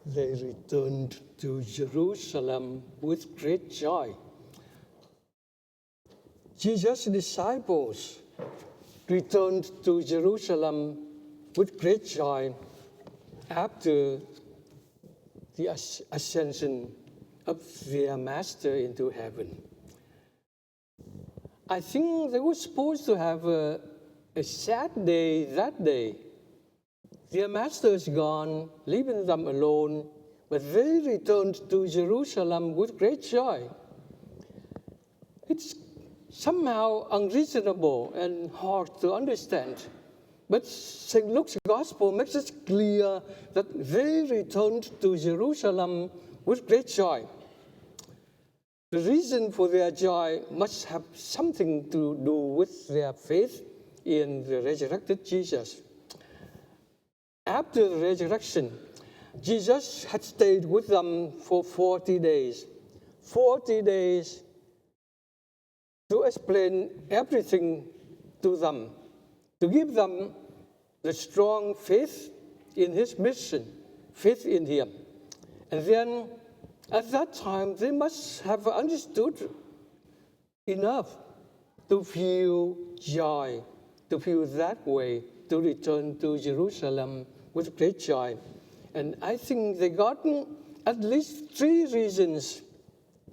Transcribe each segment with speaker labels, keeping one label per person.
Speaker 1: They returned to Jerusalem with great joy. Jesus' disciples returned to Jerusalem with great joy after the ascension of their Master into heaven. I think they were supposed to have a sad day that day. Their Master is gone, leaving them alone, but they returned to Jerusalem with great joy. It's somehow unreasonable and hard to understand. But St. Luke's Gospel makes it clear that they returned to Jerusalem with great joy. The reason for their joy must have something to do with their faith in the resurrected Jesus. After the resurrection, Jesus had stayed with them for 40 days. 40 days to explain everything to them, to give them the strong faith in his mission, faith in him. And then at that time, they must have understood enough to feel joy, to feel that way, to return to Jerusalem with great joy. And I think they got at least 3 reasons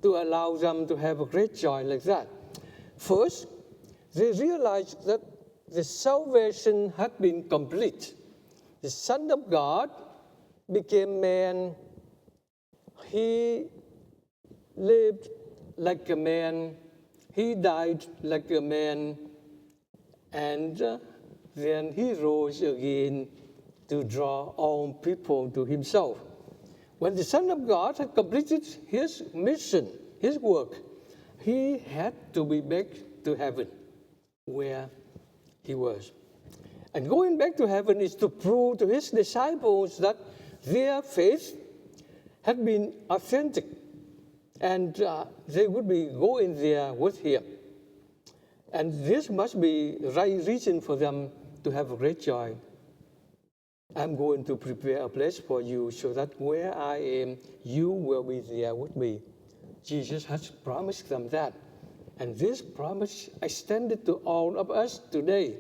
Speaker 1: to allow them to have a great joy like that. First, they realized that the salvation had been complete. The Son of God became man. He lived like a man. He died like a man. And then he rose again to draw all people to himself. When the Son of God had completed his mission, his work, he had to be back to heaven, where he was. And going back to heaven is to prove to his disciples that their faith had been authentic, and they would be going there with him. And this must be the right reason for them to have a great joy. I'm going to prepare a place for you so that where I am, you will be there with me. Jesus has promised them that. And this promise extended to all of us today.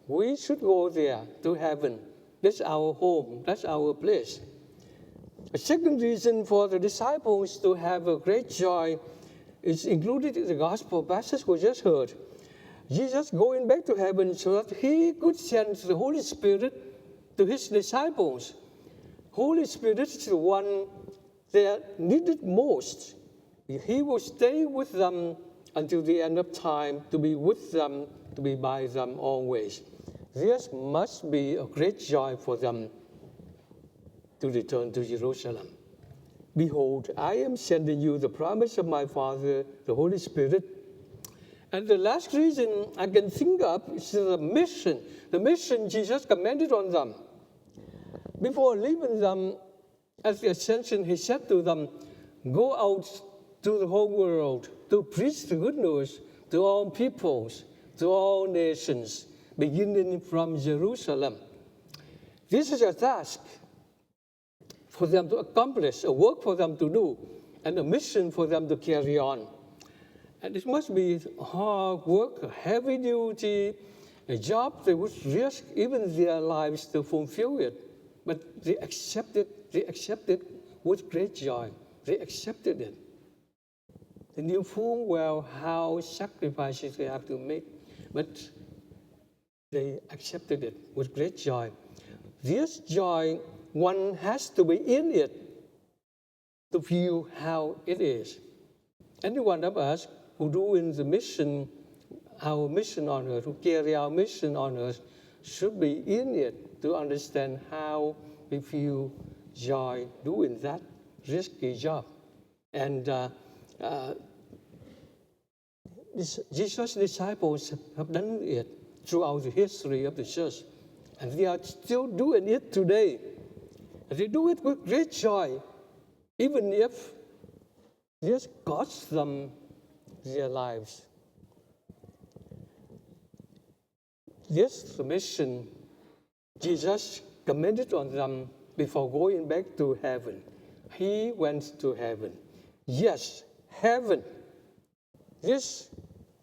Speaker 1: We should go there to heaven. That's our home. That's our place. A second reason for the disciples to have a great joy is included in the gospel passage we just heard. Jesus going back to heaven so that he could send the Holy Spirit to his disciples. Holy Spirit is the one they needed most. He will stay with them until the end of time, to be with them, to be by them always. This must be a great joy for them to return to Jerusalem. Behold, I am sending you the promise of my Father, the Holy Spirit. And the last reason I can think of is the mission Jesus commanded on them. Before leaving them at the ascension, he said to them, go out to the whole world to preach the good news to all peoples, to all nations, beginning from Jerusalem. This is a task for them to accomplish, a work for them to do, and a mission for them to carry on. And it must be hard work, a heavy duty, a job they would risk even their lives to fulfill it. But they accepted with great joy. They accepted it. They knew full well how sacrifices they have to make, but they accepted it with great joy. This joy, one has to be in it to feel how it is. Any one of us who do in the mission, our mission on earth, who carry our mission on earth, should be in it to understand how we feel joy doing that risky job. And Jesus' disciples have done it throughout the history of the church. And they are still doing it today. And they do it with great joy, even if this costs them their lives. This mission Jesus commented on them before going back to heaven. He went to heaven. Yes, heaven. This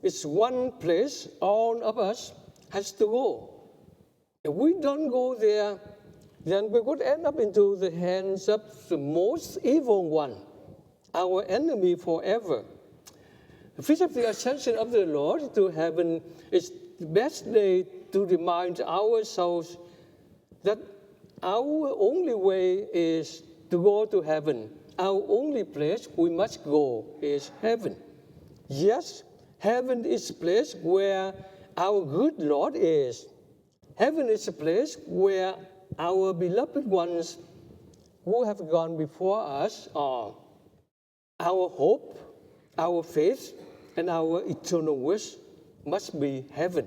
Speaker 1: is one place all of us has to go. If we don't go there, then we would end up into the hands of the most evil one, our enemy forever. The feast of the Ascension of the Lord to heaven is the best day to remind ourselves that our only way is to go to heaven. Our only place we must go is heaven. Yes, heaven is a place where our good Lord is. Heaven is a place where our beloved ones who have gone before us are. Our hope, our faith, and our eternal wish must be heaven.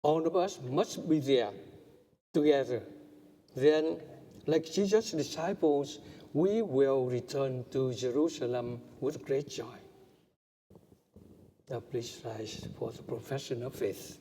Speaker 1: All of us must be there together. Then, like Jesus' disciples, we will return to Jerusalem with great joy. Now please rise for the profession of faith.